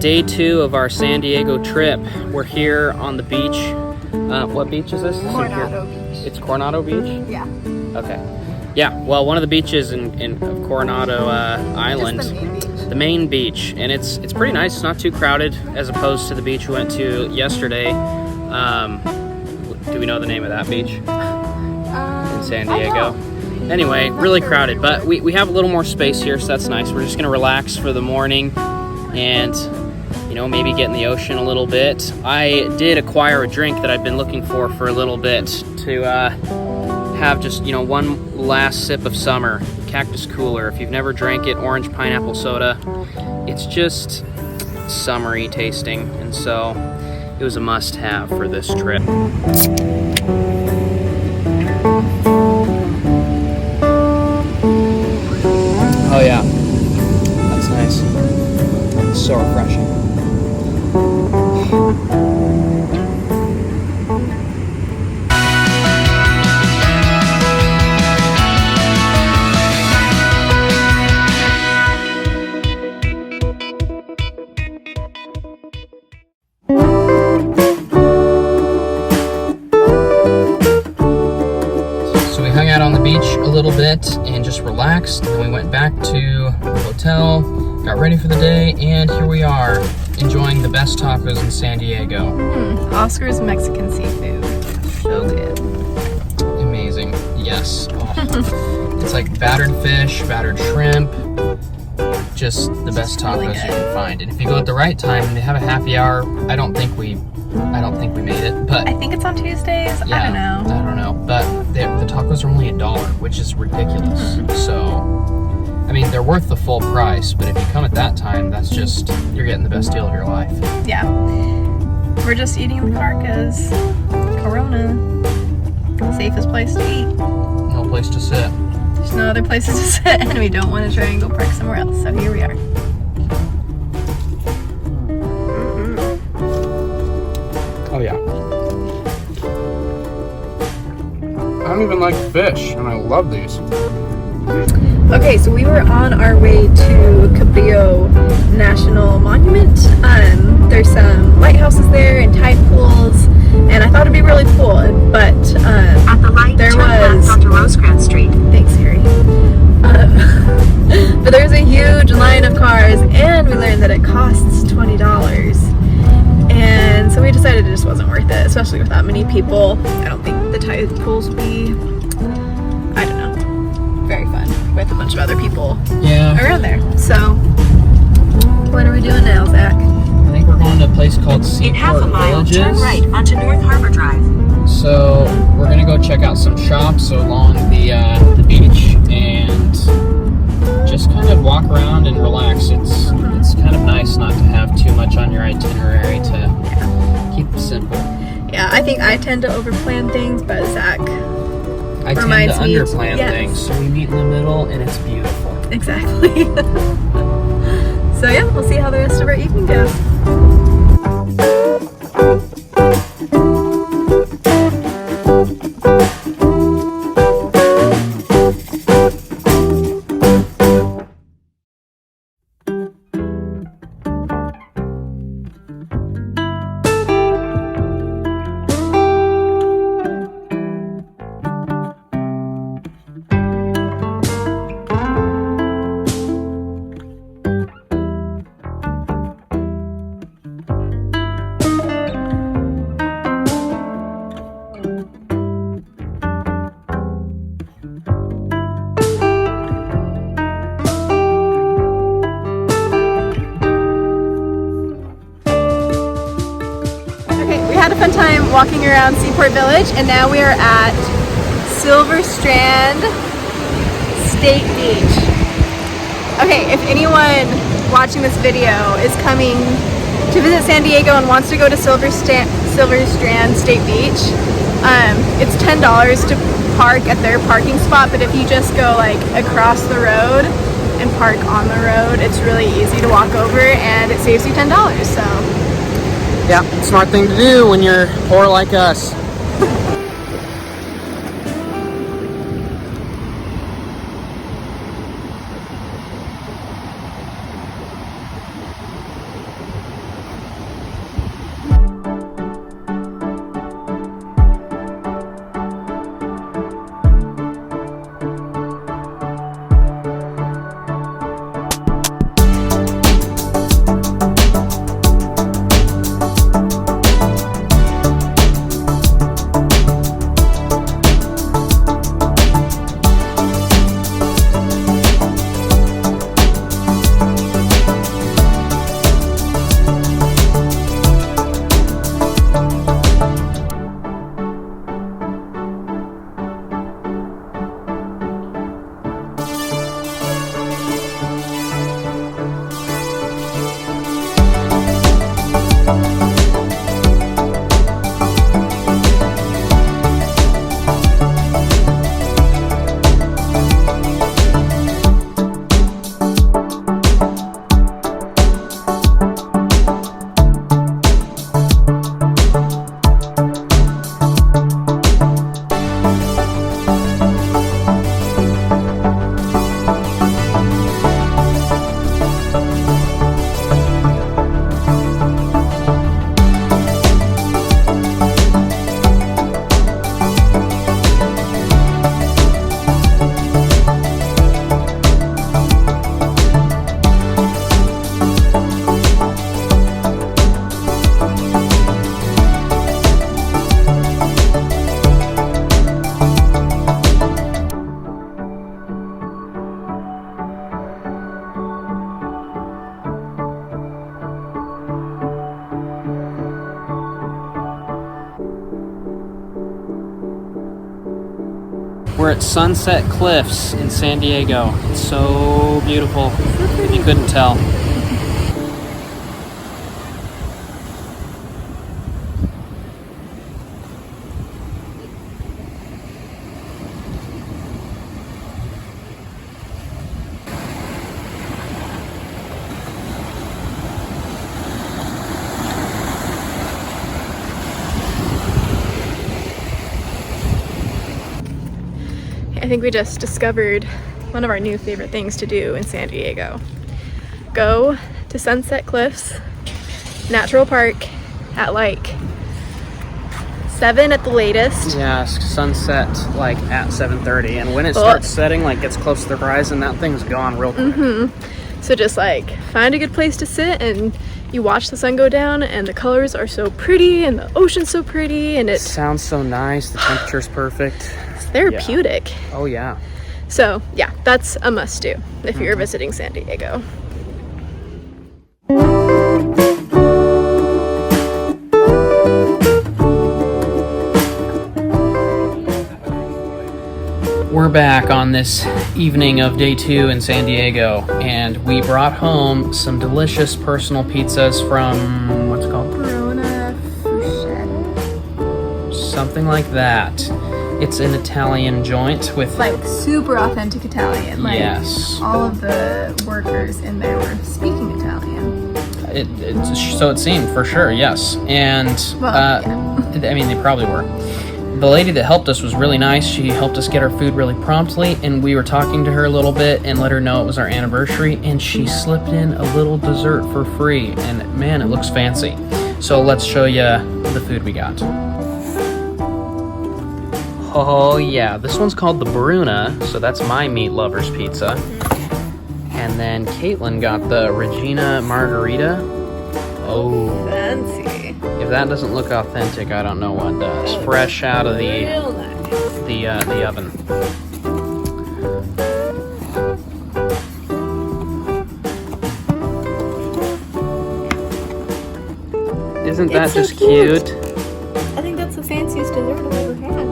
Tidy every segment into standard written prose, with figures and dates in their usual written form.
day 2 of our San Diego trip. We're here on the beach. What beach is this? Coronado Beach. It's Coronado Beach? Yeah. Okay. Yeah, well, one of the beaches in Coronado Island. Just the main beach. The main beach, and it's pretty nice. It's not too crowded as opposed to the beach we went to yesterday. Do we know the name of that beach? In San Diego. Anyway, really crowded, but we have a little more space here, so that's nice. We're just gonna relax for the morning and, you know, maybe get in the ocean a little bit. I did acquire a drink that I've been looking for a little bit to have just, you know, one last sip of summer. Cactus Cooler. If you've never drank it, orange pineapple soda. It's just summery tasting, and so it was a must-have for this trip. Oh yeah, that's nice. It's so refreshing. On the beach a little bit and just relaxed. Then we went back to the hotel, got ready for the day, and here we are enjoying the best tacos in San Diego. Oscar's Mexican seafood. So good. Amazing. Yes. Oh. It's like battered fish, battered shrimp, just the best tacos really you can find. And if you go at the right time and they have a happy hour, I don't think we made it, but I think it's on Tuesdays. Yeah, I don't know. But the tacos are only $1, which is ridiculous. So, I mean, they're worth the full price, but if you come at that time, that's just, you're getting the best deal of your life. Yeah. We're just eating the carcass. Corona. Safest place to eat. No place to sit. There's no other places to sit, and we don't want to try and go park somewhere else, so here we are. Oh yeah. I don't even like fish, and I love these. Okay, so we were on our way to Cabrillo National Monument. There's some lighthouses there and tide pools, and I thought it'd be really cool, but at the light, there turn left onto Rosecrans Street. Thanks, Harry. But there's a huge line of cars, and we learned that it costs $20. And so we decided it just wasn't worth it, especially with that many people. I don't think the tide pools would be, I don't know, very fun with a bunch of other people around there. So, what are we doing now, Zach? I think we're going to a place called Seaport In half a mile, Villages. turn right onto North Harbor Drive. So, we're going to go check out some shops along the beach and just kind of walk around and relax. It's kind of nice not to have too much on your itinerary to keep it simple. Yeah, I think I tend to overplan things, but Zach reminds me to underplan things. So we meet in the middle and it's beautiful. Exactly. So yeah, we'll see how the rest of our evening goes. Fun time walking around Seaport Village, and now we are at Silver Strand State Beach. Okay, if anyone watching this video is coming to visit San Diego and wants to go to Silver Strand State Beach, it's $10 to park at their parking spot, but if you just go like across the road and park on the road, it's really easy to walk over and it saves you $10, so. Yeah, smart thing to do when you're poor like us. We're at Sunset Cliffs in San Diego. It's so beautiful, if you couldn't tell. I think we just discovered one of our new favorite things to do in San Diego. Go to Sunset Cliffs Natural Park at like 7 at the latest. Yeah, sunset like at 7:30, and when it starts setting, like gets close to the horizon, that thing's gone real quick. So just like find a good place to sit and you watch the sun go down, and the colors are so pretty and the ocean's so pretty, and it sounds so nice. The temperature's perfect. It's therapeutic. Yeah. Oh yeah. So yeah, that's a must do if you're visiting San Diego. We're back on this evening of day 2 in San Diego, and we brought home some delicious personal pizzas from, what's it called? Something like that. It's an Italian joint with... like super authentic Italian. Like yes. All of the workers in there were speaking Italian. So it seemed, for sure, yes. And, Well, yeah. I mean, they probably were. The lady that helped us was really nice. She helped us get our food really promptly, and we were talking to her a little bit and let her know it was our anniversary, and she slipped in a little dessert for free, and man, it looks fancy. So let's show you the food we got. Oh yeah, this one's called the Bruna, so that's my meat lover's pizza. And then Caitlin got the Regina Margarita. Oh, Fancy. if that doesn't look authentic, I don't know what does. Fresh out of the oven. Isn't that so just cute? I think that's the fanciest dessert I've ever had.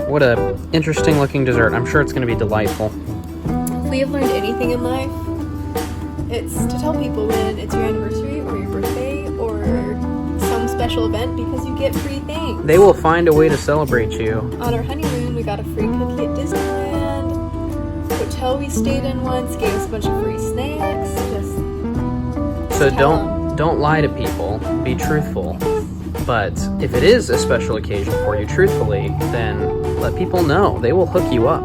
What a interesting looking dessert. I'm sure it's going to be delightful. If we have learned anything in life, it's to tell people when it's your anniversary or your birthday or some special event, because you get free things. They will find a way to celebrate you. On our honeymoon, we got a free cookie at Disneyland. Hotel we stayed in once gave us a bunch of free snacks. So don't lie to people. Be truthful. But if it is a special occasion for you, truthfully, then let people know. They will hook you up.